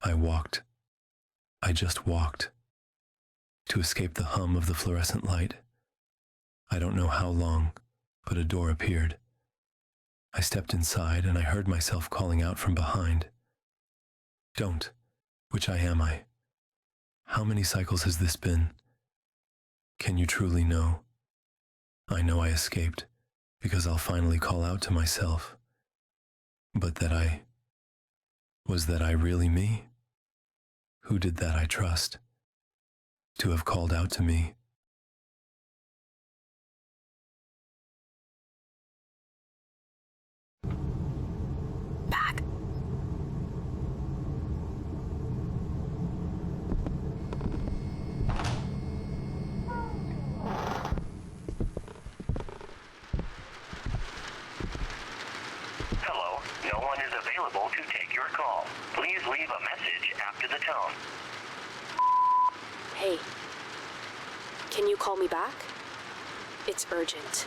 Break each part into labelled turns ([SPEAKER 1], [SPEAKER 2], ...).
[SPEAKER 1] I walked. I just walked. To escape the hum of the fluorescent light. I don't know how long, but a door appeared. I stepped inside and I heard myself calling out from behind. Don't. Which am I? How many cycles has this been? Can you truly know? I know I escaped, because I'll finally call out to myself. But was that I really me? Who did that I trust? To have called out to me?
[SPEAKER 2] Back.
[SPEAKER 3] Hello, no one is available to take your call. Please leave a message after the tone.
[SPEAKER 2] Hey, can you call me back? It's urgent.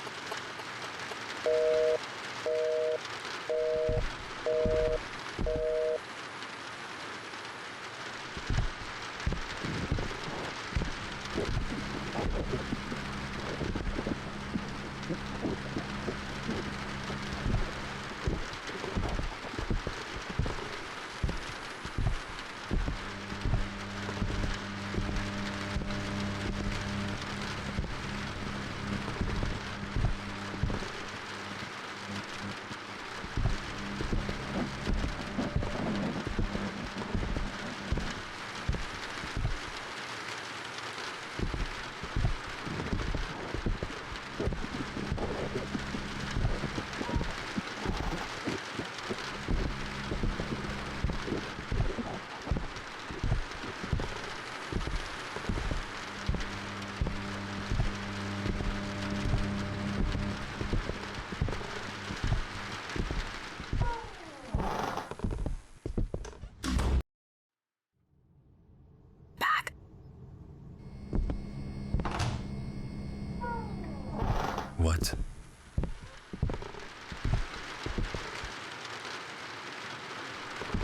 [SPEAKER 1] What?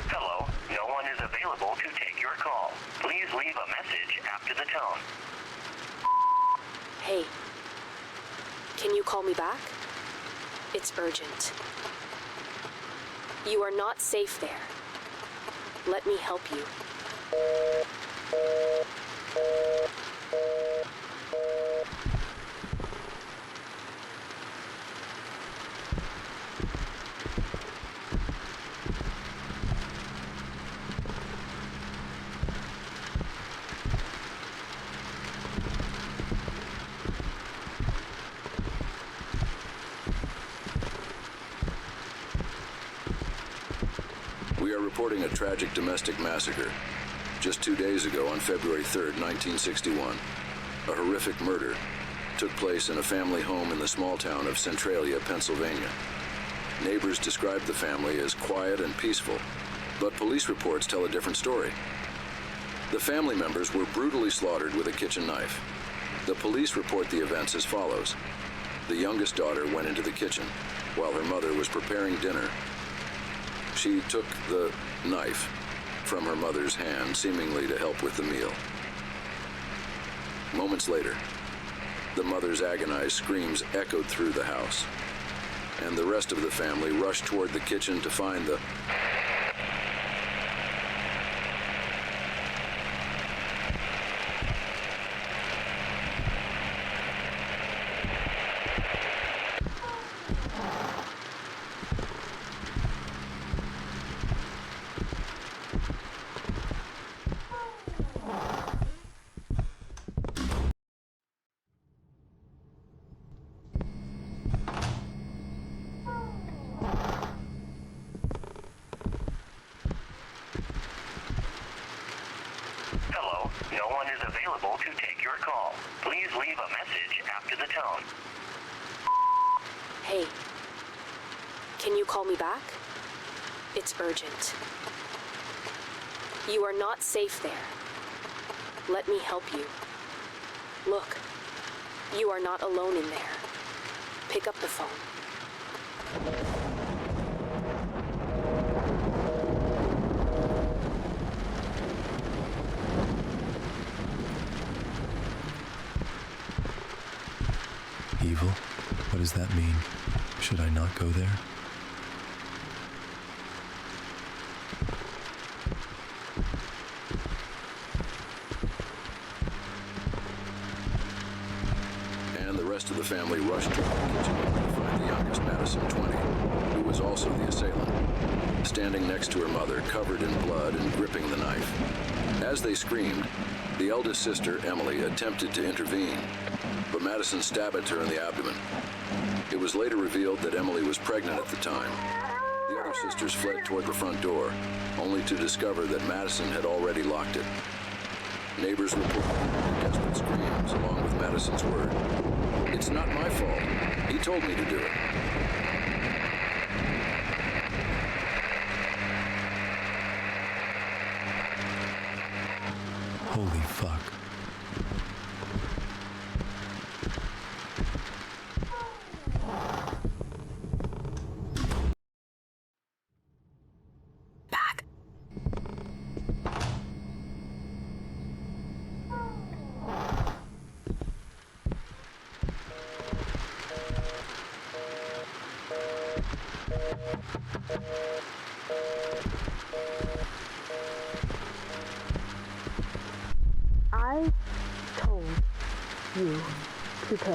[SPEAKER 3] Hello, no one is available to take your call. Please leave a message after the tone.
[SPEAKER 2] Hey, can you call me back? It's urgent. You are not safe there. Let me help you.
[SPEAKER 4] We are reporting a tragic domestic massacre. Just 2 days ago, on February 3rd, 1961, a horrific murder took place in a family home in the small town of Centralia, Pennsylvania. Neighbors described the family as quiet and peaceful, but police reports tell a different story. The family members were brutally slaughtered with a kitchen knife. The police report the events as follows. The youngest daughter went into the kitchen while her mother was preparing dinner. She took the knife from her mother's hand, seemingly to help with the meal. Moments later, the mother's agonized screams echoed through the house, and the rest of the family rushed toward the kitchen to find the
[SPEAKER 3] Hello, no one is available to take your call. Please leave a message after the tone.
[SPEAKER 2] Hey, can you call me back? It's urgent. You are not safe there. Let me help you. Look, you are not alone in there. Pick up the phone.
[SPEAKER 1] does that mean? Should I not go there?
[SPEAKER 4] And the rest of the family rushed to the kitchen to find the youngest Madison, 20, who was also the assailant, standing next to her mother, covered in blood and gripping the knife. As they screamed, the eldest sister, Emily, attempted to intervene, but Madison stabbed at her in the abdomen. It was later revealed that Emily was pregnant at the time. The other sisters fled toward the front door, only to discover that Madison had already locked it. Neighbors reported the desperate screams along with Madison's word. "It's not my fault. He told me to do it."
[SPEAKER 1] Holy fuck.
[SPEAKER 2] Back.
[SPEAKER 5] I told you to pick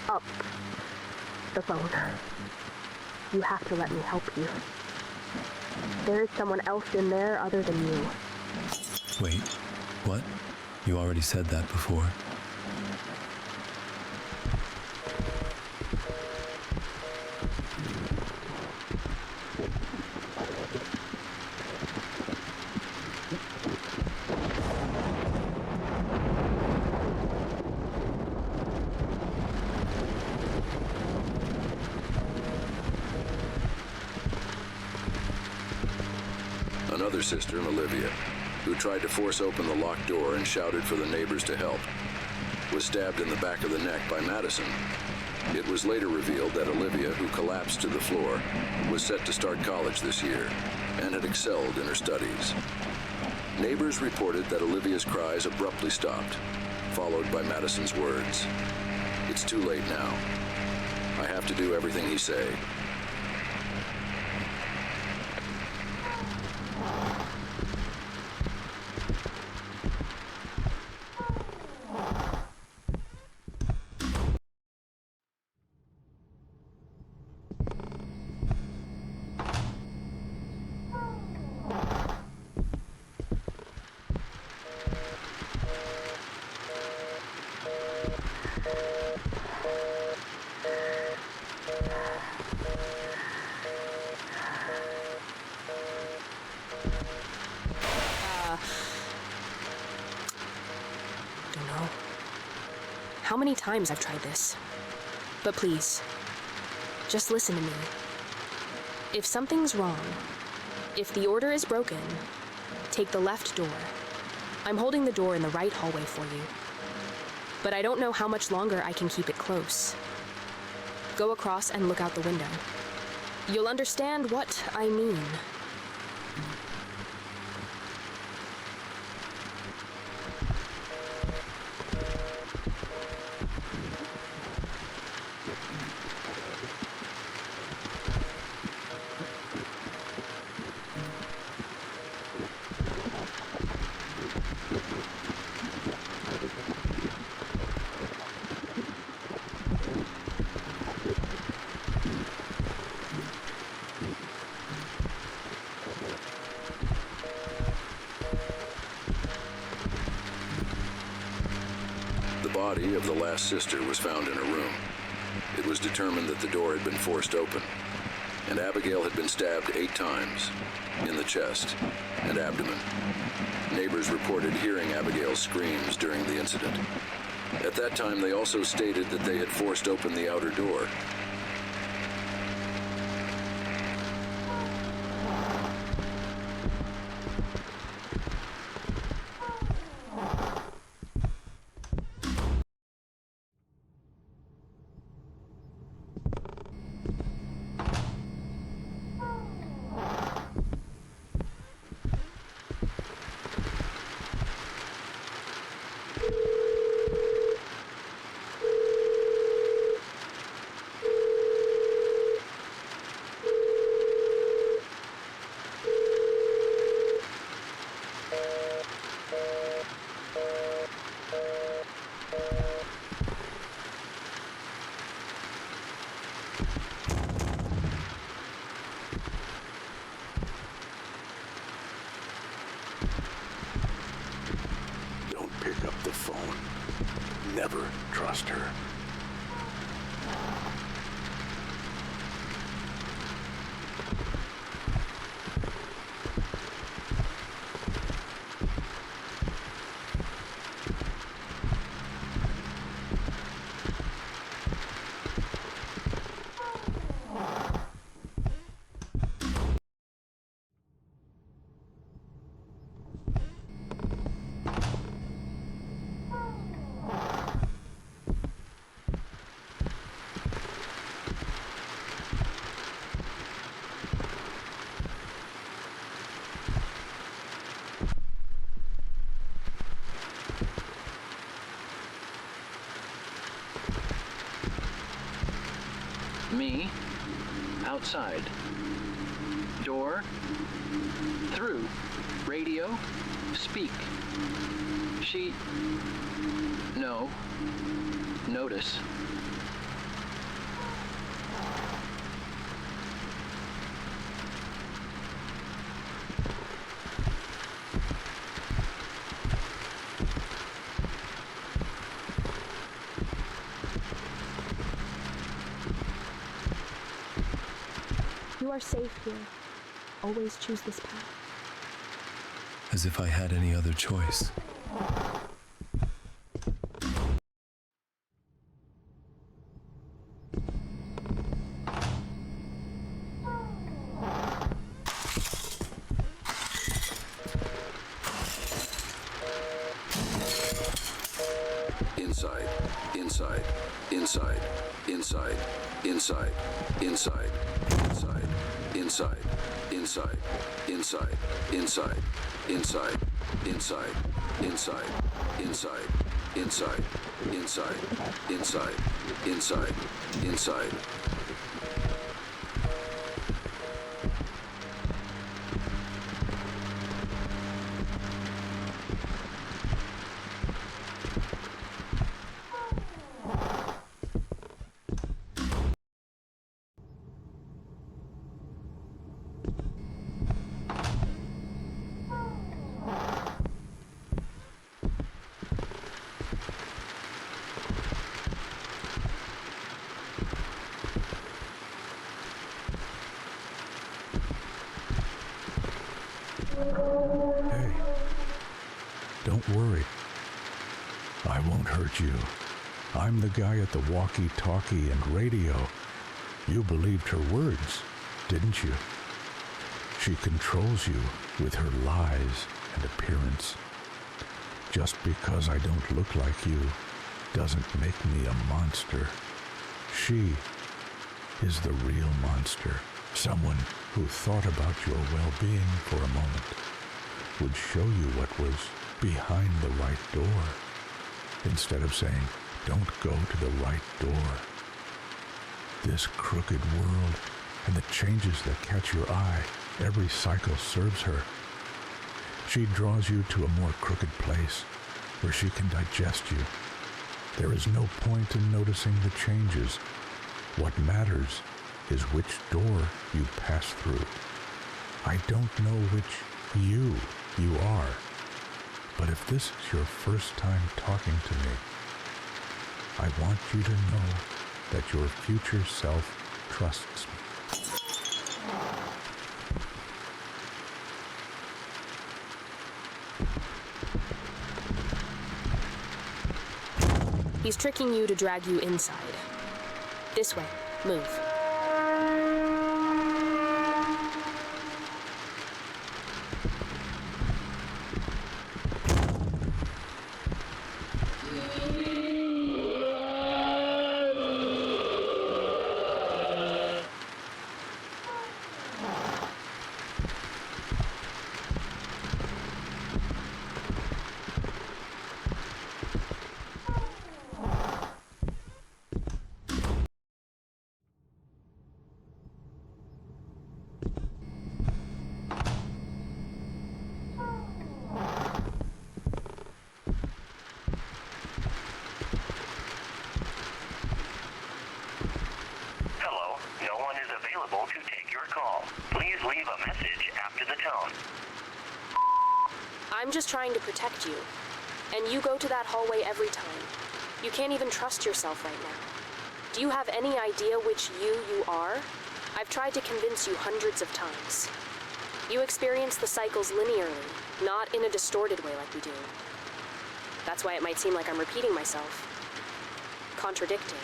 [SPEAKER 5] up the phone. You have to let me help you. There is someone else in there other than you.
[SPEAKER 1] Wait, what? You already said that before.
[SPEAKER 4] Another sister, Olivia, who tried to force open the locked door and shouted for the neighbors to help, was stabbed in the back of the neck by Madison. It was later revealed that Olivia, who collapsed to the floor, was set to start college this year and had excelled in her studies. Neighbors reported that Olivia's cries abruptly stopped, followed by Madison's words. "It's too late now. I have to do everything he say."
[SPEAKER 2] Don't know how many times I've tried this. But please, just listen to me. If something's wrong, if the order is broken, take the left door. I'm holding the door in the right hallway for you. But I don't know how much longer I can keep it close. Go across and look out the window. You'll understand what I mean.
[SPEAKER 4] The body of the last sister was found in a room. It was determined that the door had been forced open, and Abigail had been stabbed 8 times, in the chest and abdomen. Neighbors reported hearing Abigail's screams during the incident. At that time, they also stated that they had forced open the outer door.
[SPEAKER 6] outside. Door, through, radio, speak. She, no, notice.
[SPEAKER 5] You are safe here. Always choose this path.
[SPEAKER 1] As if I had any other choice.
[SPEAKER 4] Inside, inside, inside, inside, inside, inside, inside, inside, inside, inside, inside, inside, inside, inside, inside, inside, inside, inside, inside.
[SPEAKER 7] Hey, don't worry. I won't hurt you. I'm the guy at the walkie-talkie and radio. You believed her words, didn't you? She controls you with her lies and appearance. Just because I don't look like you doesn't make me a monster. She is the real monster. Someone who thought about your well-being for a moment would show you what was behind the right door, instead of saying, don't go to the right door. This crooked world and the changes that catch your eye, every cycle serves her. She draws you to a more crooked place where she can digest you. There is no point in noticing the changes. What matters is which door you pass through. I don't know which you are, but if this is your first time talking to me, I want you to know that your future self trusts me.
[SPEAKER 2] He's tricking you to drag you inside. This way. Move.
[SPEAKER 3] To take your call. Please leave a message after the tone.
[SPEAKER 2] I'm just trying to protect you. And you go to that hallway every time. You can't even trust yourself right now. Do you have any idea which you are? I've tried to convince you hundreds of times. You experience the cycles linearly, not in a distorted way like we do. That's why it might seem like I'm repeating myself, contradicting,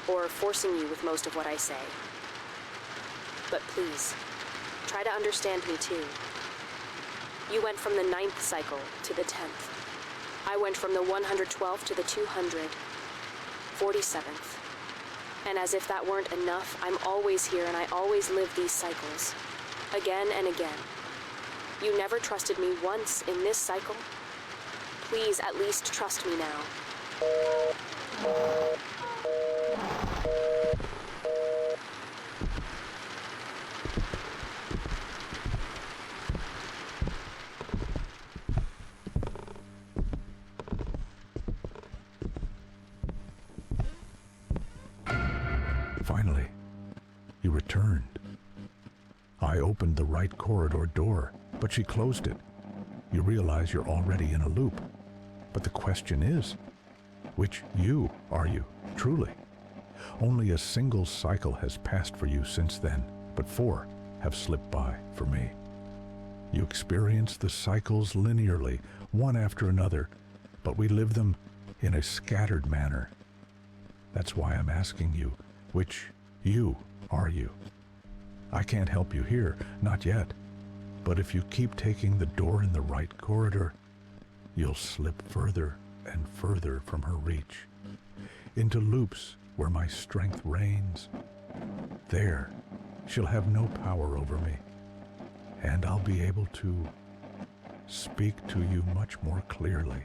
[SPEAKER 2] or forcing you with most of what I say. But please, try to understand me too. You went from the 9th cycle to the 10th. I went from the 112th to the 247th. And as if that weren't enough, I'm always here and I always live these cycles. Again and again. You never trusted me once in this cycle. Please at least trust me now.
[SPEAKER 7] I opened the right corridor door, but she closed it. You realize you're already in a loop. But the question is, which you are you, truly? Only a single cycle has passed for you since then, but 4 have slipped by for me. You experience the cycles linearly, one after another, but we live them in a scattered manner. That's why I'm asking you, which you are you? I can't help you here, not yet. But if you keep taking the door in the right corridor, you'll slip further and further from her reach, into loops where my strength reigns. There, she'll have no power over me, and I'll be able to speak to you much more clearly.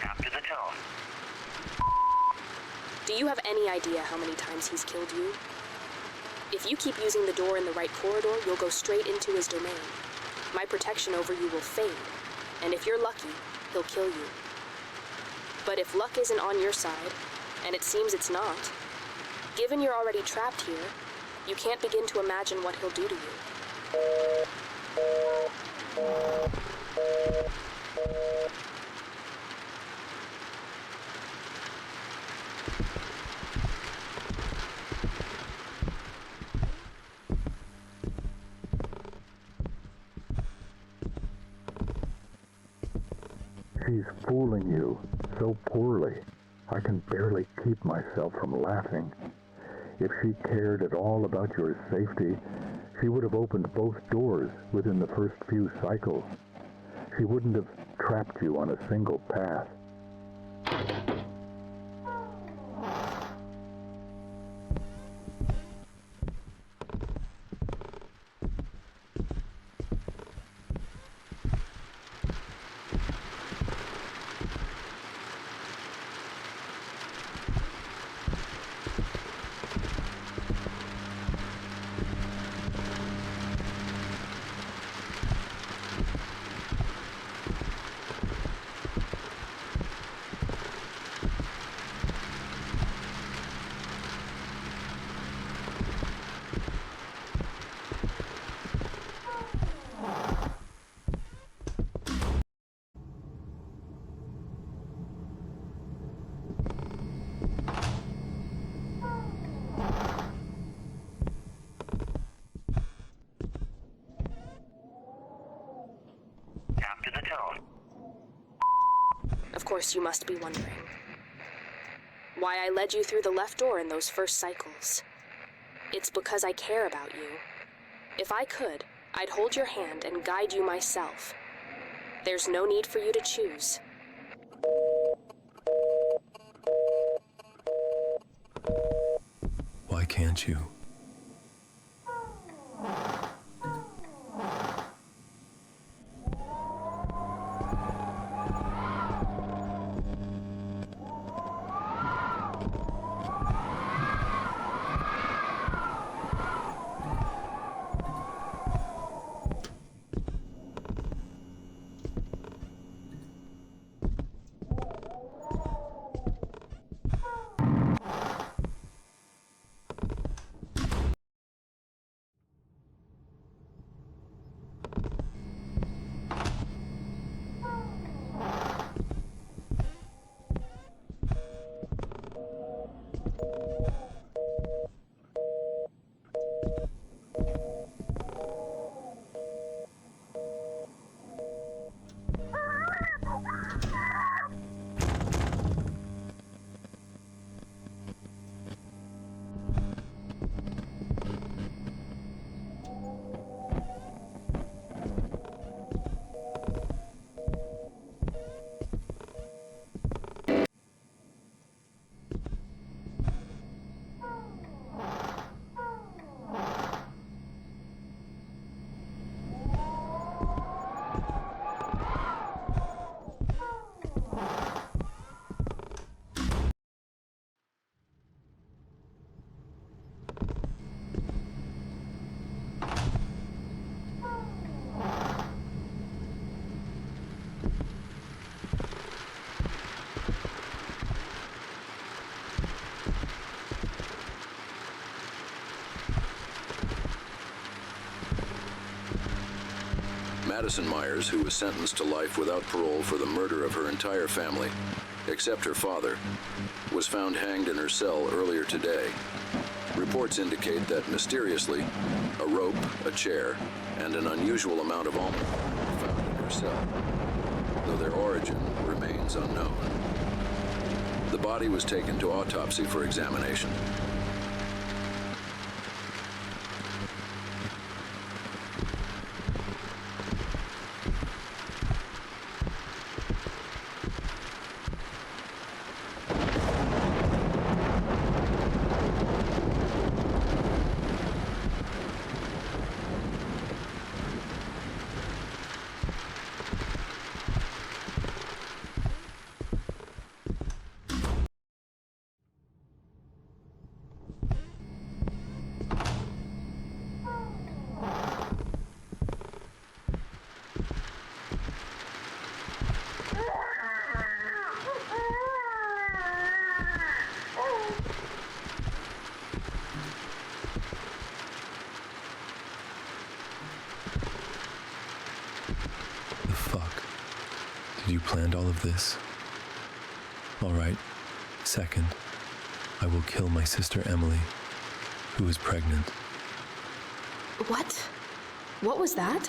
[SPEAKER 3] After the tone.
[SPEAKER 2] Do you have any idea how many times he's killed you? If you keep using the door in the right corridor, you'll go straight into his domain. My protection over you will fade, and if you're lucky, he'll kill you. But if luck isn't on your side, and it seems it's not, given you're already trapped here, you can't begin to imagine what he'll do to you.
[SPEAKER 8] She's fooling you so poorly. I can barely keep myself from laughing. If she cared at all about your safety, she would have opened both doors within the first few cycles. She wouldn't have trapped you on a single path.
[SPEAKER 3] After the tone.
[SPEAKER 2] Of course, you must be wondering why I led you through the left door in those first cycles. It's because I care about you. If I could, I'd hold your hand and guide you myself. There's no need for you to choose.
[SPEAKER 1] Why can't you?
[SPEAKER 4] Madison Myers, who was sentenced to life without parole for the murder of her entire family, except her father, was found hanged in her cell earlier today. Reports indicate that, mysteriously, a rope, a chair, and an unusual amount of almond were found in her cell, though their origin remains unknown. The body was taken to autopsy for examination.
[SPEAKER 1] The fuck? Did you plan all of this? All right. Second, I will kill my sister Emily, who is pregnant.
[SPEAKER 2] What? What was that?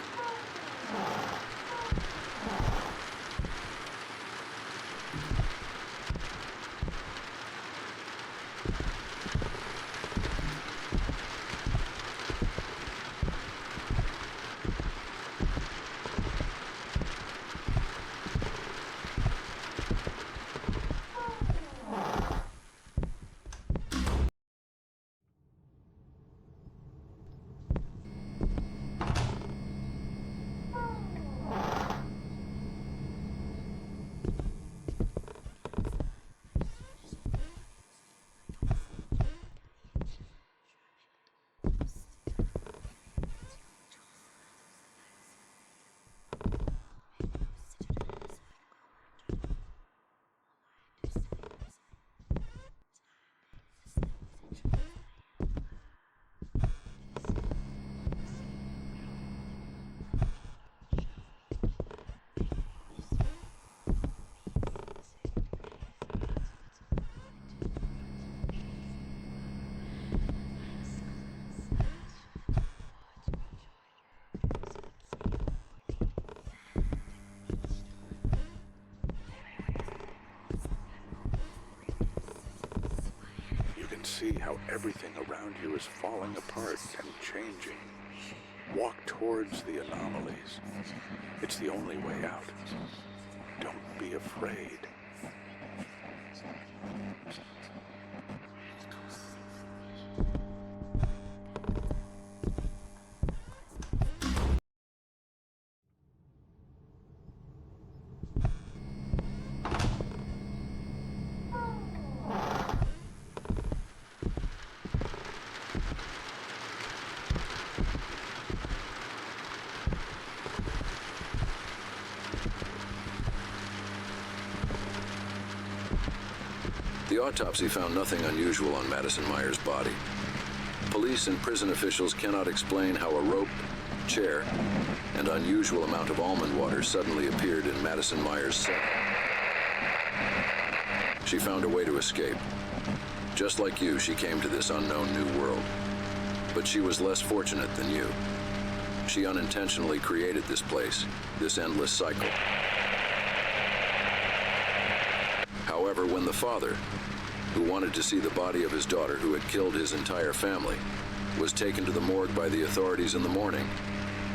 [SPEAKER 7] See how everything around you is falling apart and changing. Walk towards the anomalies. It's the only way out. Don't be afraid.
[SPEAKER 4] The autopsy found nothing unusual on Madison Myers' body. Police and prison officials cannot explain how a rope, chair, and unusual amount of almond water suddenly appeared in Madison Myers' cell. She found a way to escape. Just like you, she came to this unknown new world. But she was less fortunate than you. She unintentionally created this place, this endless cycle. However, when the father, who wanted to see the body of his daughter who had killed his entire family, was taken to the morgue by the authorities in the morning,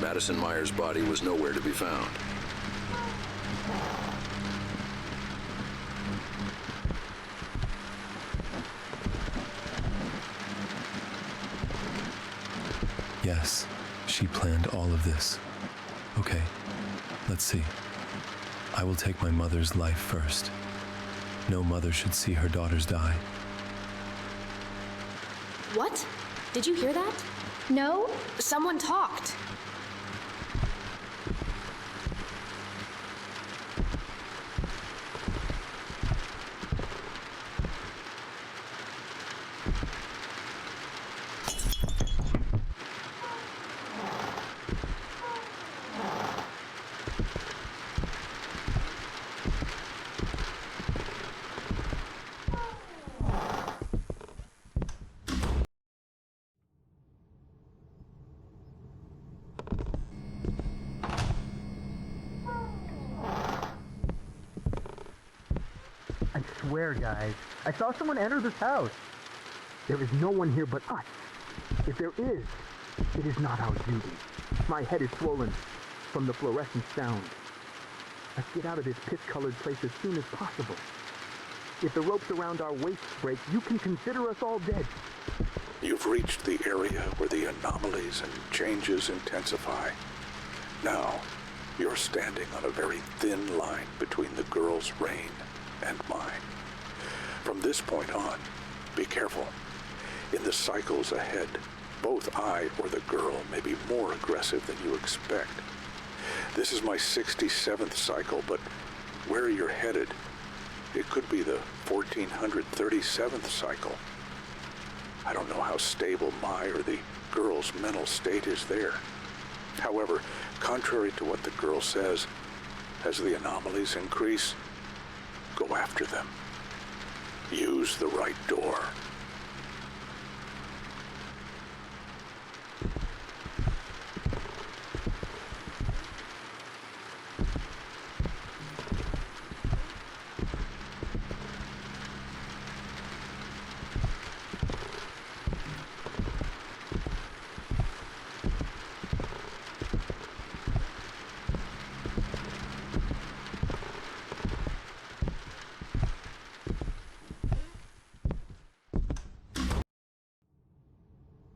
[SPEAKER 4] Madison Myers' body was nowhere to be found.
[SPEAKER 1] Yes, she planned all of this. Okay, let's see. I will take my mother's life first. No mother should see her daughters die.
[SPEAKER 2] What? Did you hear that?
[SPEAKER 5] No?
[SPEAKER 2] Someone talked.
[SPEAKER 9] swear, guys, I saw someone enter this house.
[SPEAKER 10] There is no one here but us. If there is, it is not our duty. My head is swollen from the fluorescent sound. Let's get out of this piss-colored place as soon as possible. If the ropes around our waists break, you can consider us all dead.
[SPEAKER 7] You've reached the area where the anomalies and changes intensify. Now, you're standing on a very thin line between the girl's reign and mine. From this point on, be careful. In the cycles ahead, both I or the girl may be more aggressive than you expect. This is my 67th cycle, but where you're headed, it could be the 1437th cycle. I don't know how stable my or the girl's mental state is there. However, contrary to what the girl says, as the anomalies increase, go after them. Use the right door.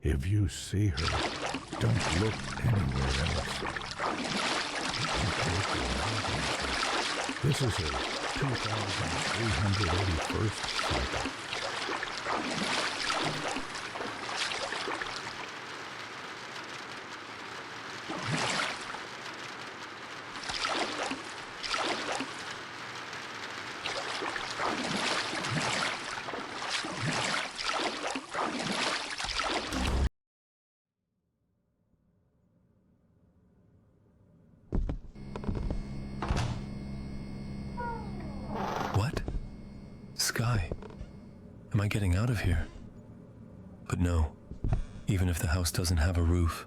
[SPEAKER 7] If you see her, don't look anywhere else. This is her 2381st cycle.
[SPEAKER 1] What? Sky? Am I getting out of here? But no. Even if the house doesn't have a roof,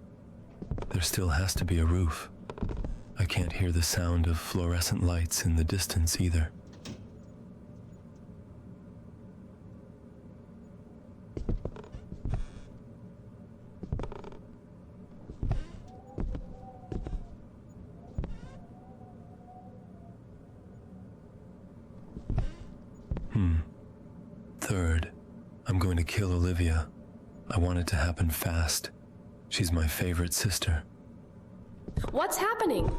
[SPEAKER 1] there still has to be a roof. I can't hear the sound of fluorescent lights in the distance either. Third, I'm going to kill Olivia. I want it to happen fast. She's my favorite sister.
[SPEAKER 2] What's happening?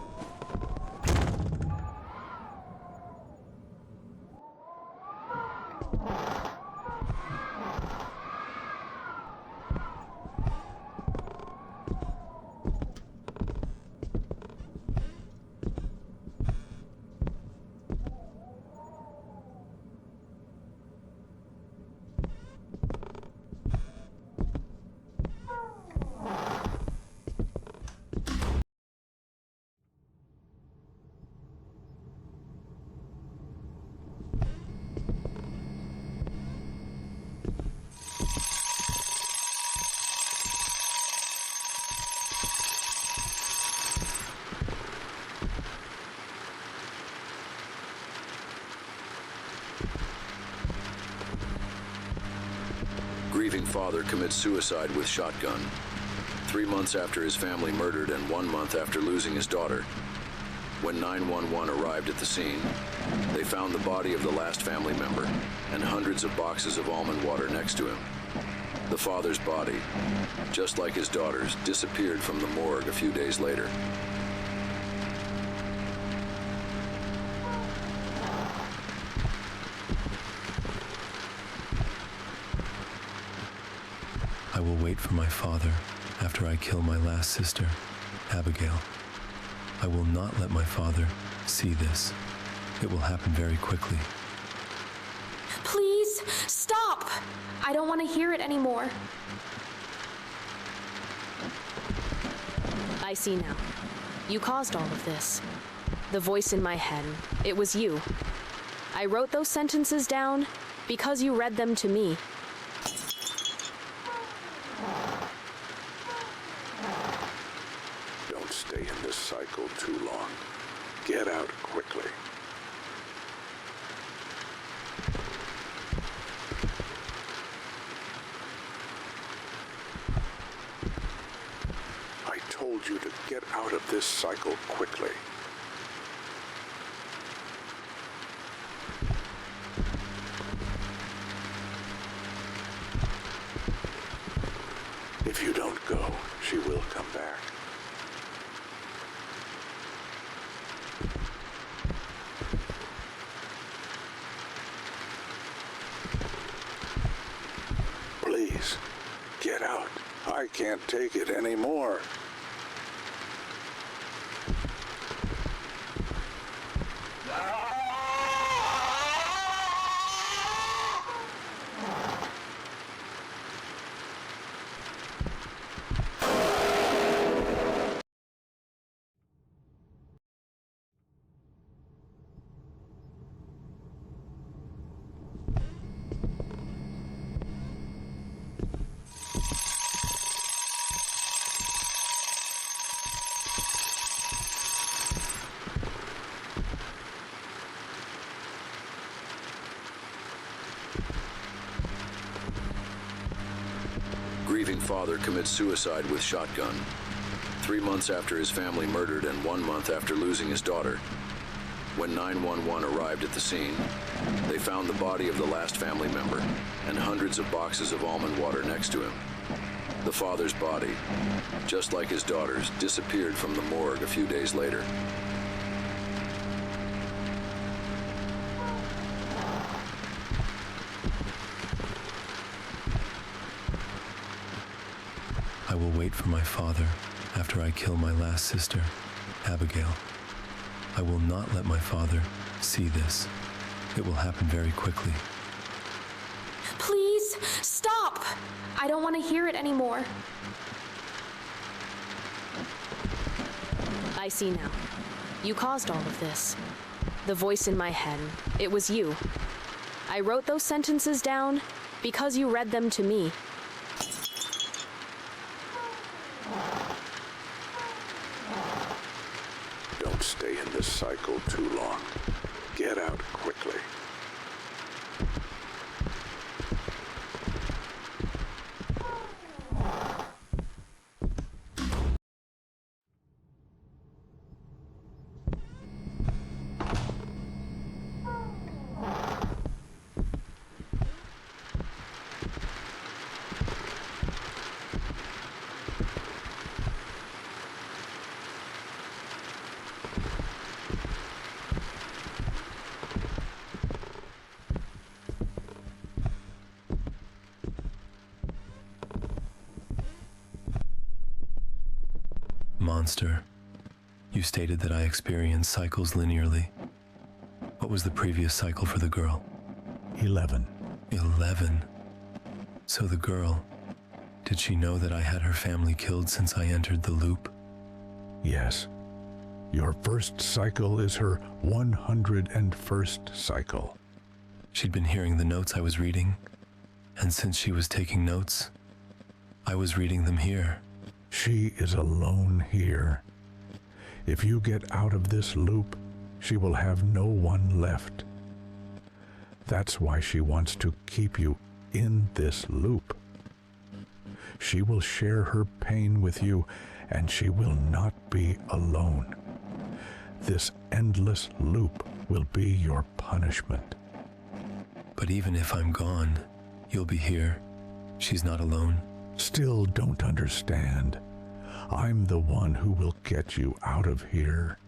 [SPEAKER 4] Grieving father commits suicide with shotgun. 3 months after his family murdered and 1 month after losing his daughter. When 911 arrived at the scene, they found the body of the last family member and hundreds of boxes of almond water next to him. The father's body, just like his daughter's, disappeared from the morgue a few days later.
[SPEAKER 1] I will wait for my father after I kill my last sister, Abigail. I will not let my father see this. It will happen very quickly.
[SPEAKER 2] Please, stop! I don't want to hear it anymore. I see now. You caused all of this. The voice in my head, it was you. I wrote those sentences down because you read them to me.
[SPEAKER 7] Don't stay in this cycle too long. Get out quickly.
[SPEAKER 8] told you to get out of this cycle quickly. If you don't go, she will come back. Please, get out. I can't take it anymore.
[SPEAKER 4] Grieving father commits suicide with shotgun. 3 months after his family murdered and 1 month after losing his daughter. When 911 arrived at the scene, they found the body of the last family member and hundreds of boxes of almond water next to him. The father's body, just like his daughter's, disappeared from the morgue a few days later.
[SPEAKER 1] I will wait for my father after I kill my last sister, Abigail. I will not let my father see this. It will happen very quickly.
[SPEAKER 2] Please, stop! I don't want to hear it anymore. I see now. You caused all of this. The voice in my head, it was you. I wrote those sentences down because you read them to me.
[SPEAKER 8] Don't stay in this cycle too long. Get out quickly.
[SPEAKER 1] Monster, you stated that I experience cycles linearly. What was the previous cycle for the girl?
[SPEAKER 7] 11.
[SPEAKER 1] 11? So the girl, did she know that I had her family killed since I entered the loop?
[SPEAKER 7] Yes. Your first cycle is her 101st cycle.
[SPEAKER 1] She'd been hearing the notes I was reading, and since she was taking notes, I was reading them here.
[SPEAKER 7] She is alone here. If you get out of this loop, she will have no one left. That's why she wants to keep you in this loop. She will share her pain with you, and she will not be alone. This endless loop will be your punishment.
[SPEAKER 1] But even if I'm gone, you'll be here. She's not alone.
[SPEAKER 7] Still don't understand. I'm the one who will get you out of here.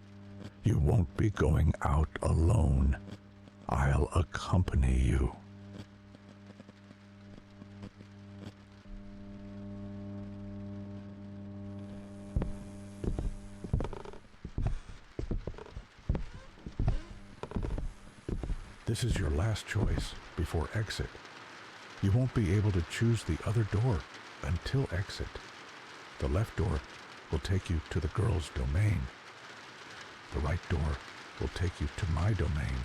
[SPEAKER 7] You won't be going out alone. I'll accompany you. This is your last choice before exit. You won't be able to choose the other door until exit. The left door will take you to the girl's domain. The right door will take you to my domain.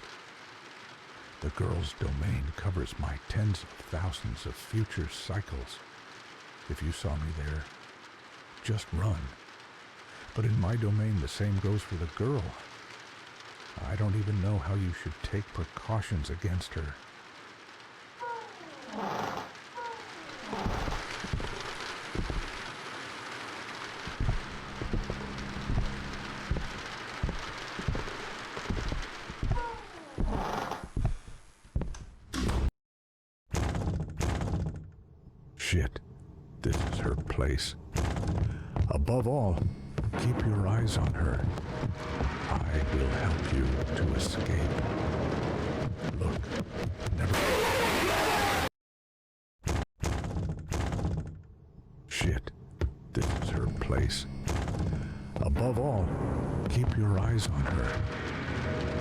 [SPEAKER 7] The girl's domain covers my tens of thousands of future cycles. If you saw me there, just run. But in my domain, the same goes for the girl. I don't even know how you should take precautions against her. place. Above all, keep your eyes on her. I will help you to escape. Look, never... Shit, this is her place. Above all, keep your eyes on her.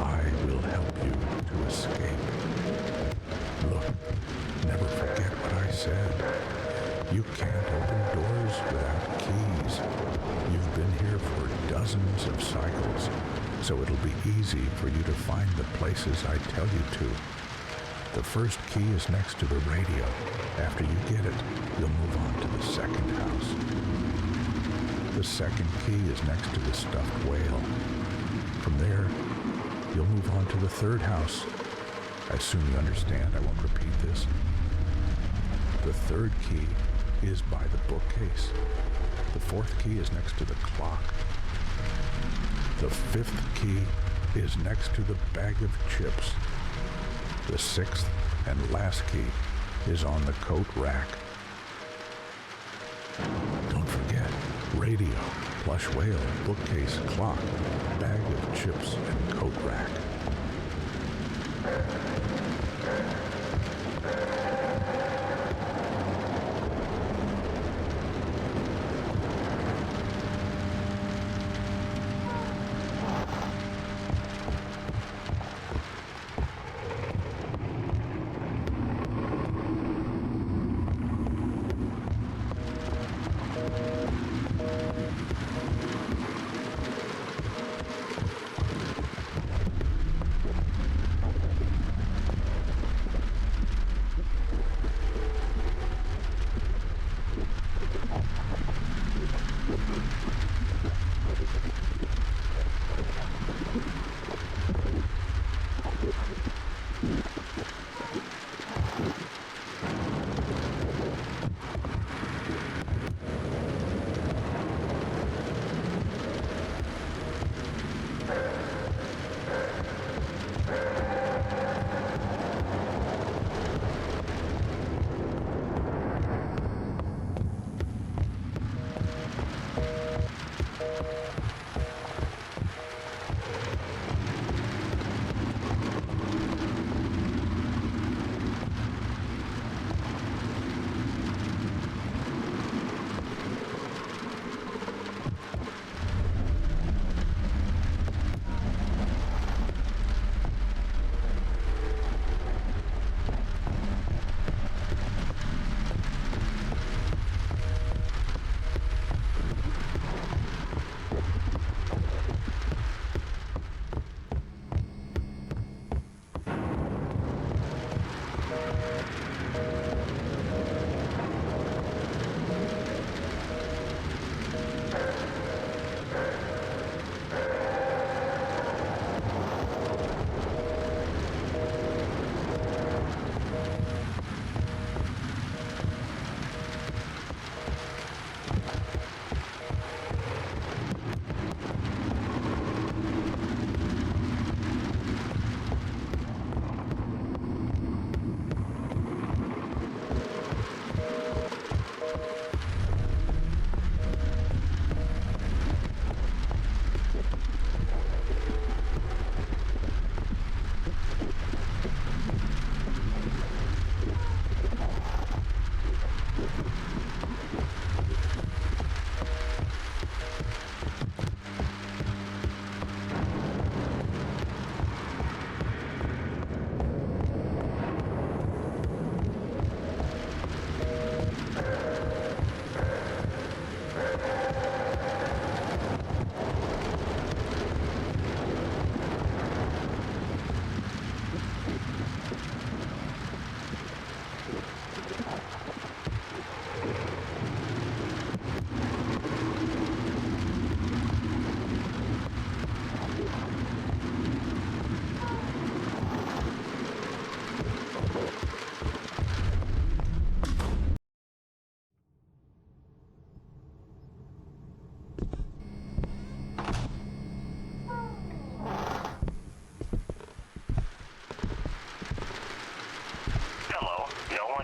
[SPEAKER 7] I will help you to escape. Look, never forget what I said. You can't open doors without keys. You've been here for dozens of cycles, so it'll be easy for you to find the places I tell you to. The first key is next to the radio. After you get it, you'll move on to the second house. The second key is next to the stuffed whale. From there, you'll move on to the third house. I assume you understand. I won't repeat this. The third key is by the bookcase. The fourth key is next to the clock. The fifth key is next to the bag of chips. The sixth and last key is on the coat rack. Don't forget, radio, plush whale, bookcase, clock, bag of chips, and coat rack.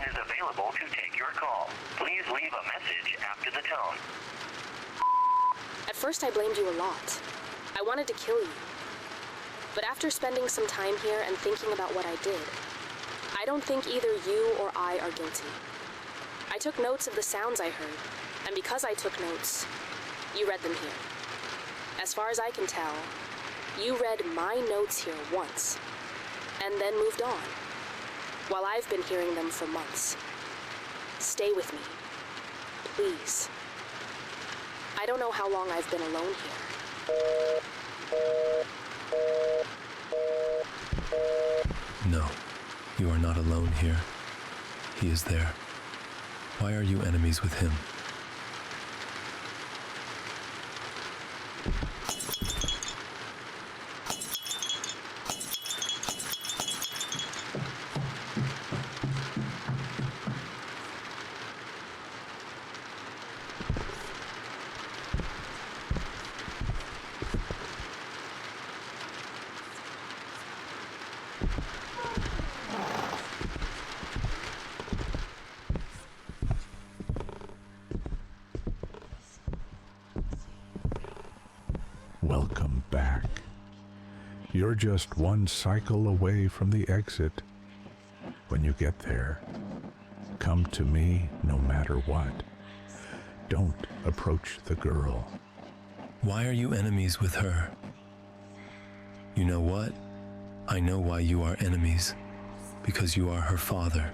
[SPEAKER 3] Available to take your call. Please leave a message after the tone.
[SPEAKER 2] At first I blamed you a lot. I wanted to kill you. But after spending some time here and thinking about what I did, I don't think either you or I are guilty. I took notes of the sounds I heard, and because I took notes, you read them here. As far as I can tell, you read my notes here once, and then moved on, while I've been hearing them for months. Stay with me, please. I don't know how long I've been alone here.
[SPEAKER 1] No, you are not alone here. He is there. Why are you enemies with him?
[SPEAKER 7] Welcome back. You're just one cycle away from the exit. When you get there, come to me no matter what. Don't approach the girl.
[SPEAKER 1] Why are you enemies with her? You know what? I know why you are enemies. Because you are her father.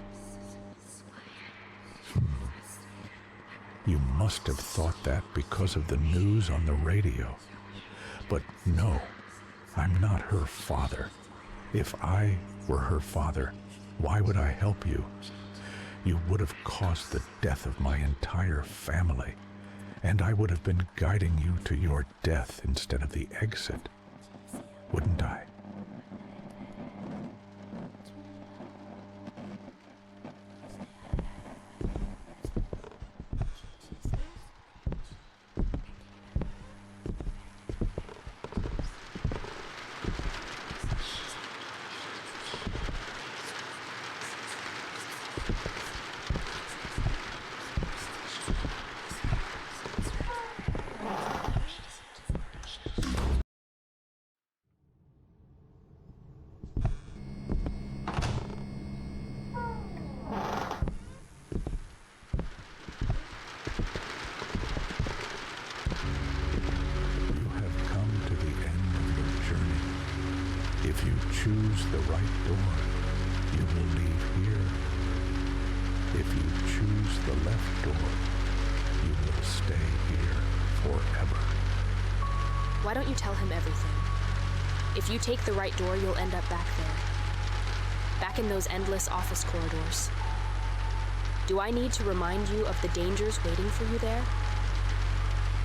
[SPEAKER 7] You must have thought that because of the news on the radio. But no, I'm not her father. If I were her father, why would I help you? You would have caused the death of my entire family, and I would have been guiding you to your death instead of the exit, wouldn't I? If you choose the right door, you will leave here. If you choose the left door, you will stay here forever.
[SPEAKER 2] Why don't you tell him everything? If you take the right door, you'll end up back there. Back in those endless office corridors. Do I need to remind you of the dangers waiting for you there?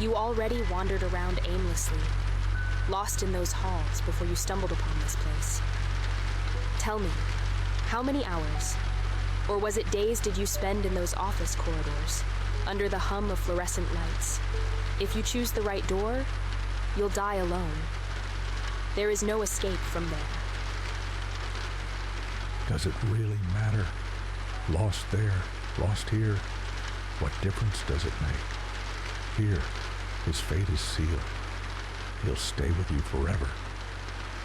[SPEAKER 2] You already wandered around aimlessly, lost in those halls before you stumbled upon this place. Tell me, how many hours, or was it days did you spend in those office corridors, under the hum of fluorescent lights? If you choose the right door, you'll die alone. There is no escape from there.
[SPEAKER 7] Does it really matter? Lost there, lost here. What difference does it make? Here, his fate is sealed. He'll stay with you forever.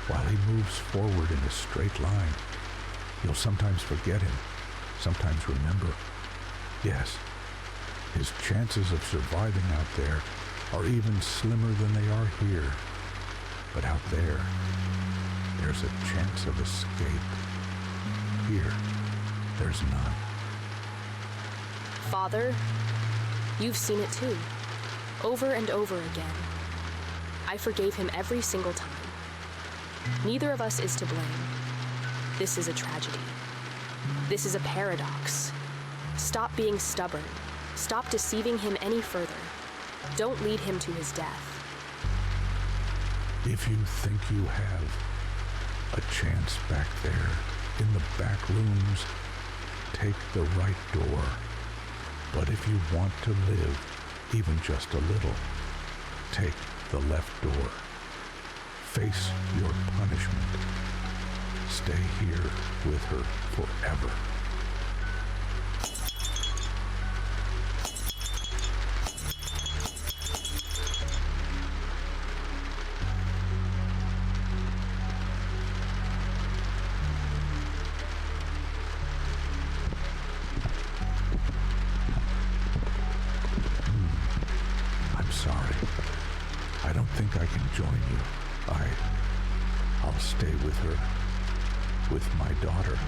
[SPEAKER 7] While he moves forward in a straight line, you'll sometimes forget him, sometimes remember. Yes, his chances of surviving out there are even slimmer than they are here. But out there, there's a chance of escape. Here, there's none.
[SPEAKER 2] Father, you've seen it too, over and over again. I forgave him every single time. Neither of us is to blame. This is a tragedy. This is a paradox. Stop being stubborn. Stop deceiving him any further. Don't lead him to his death.
[SPEAKER 7] If you think you have a chance back there in the back rooms, take the right door. But if you want to live, even just a little, take the left door. Face your punishment. Stay here with her forever. think I can join you. I'll stay with her, with my daughter.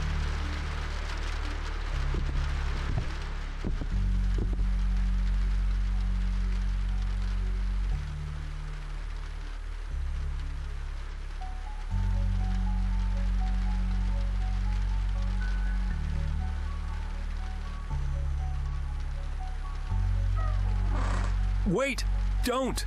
[SPEAKER 1] Wait! Don't!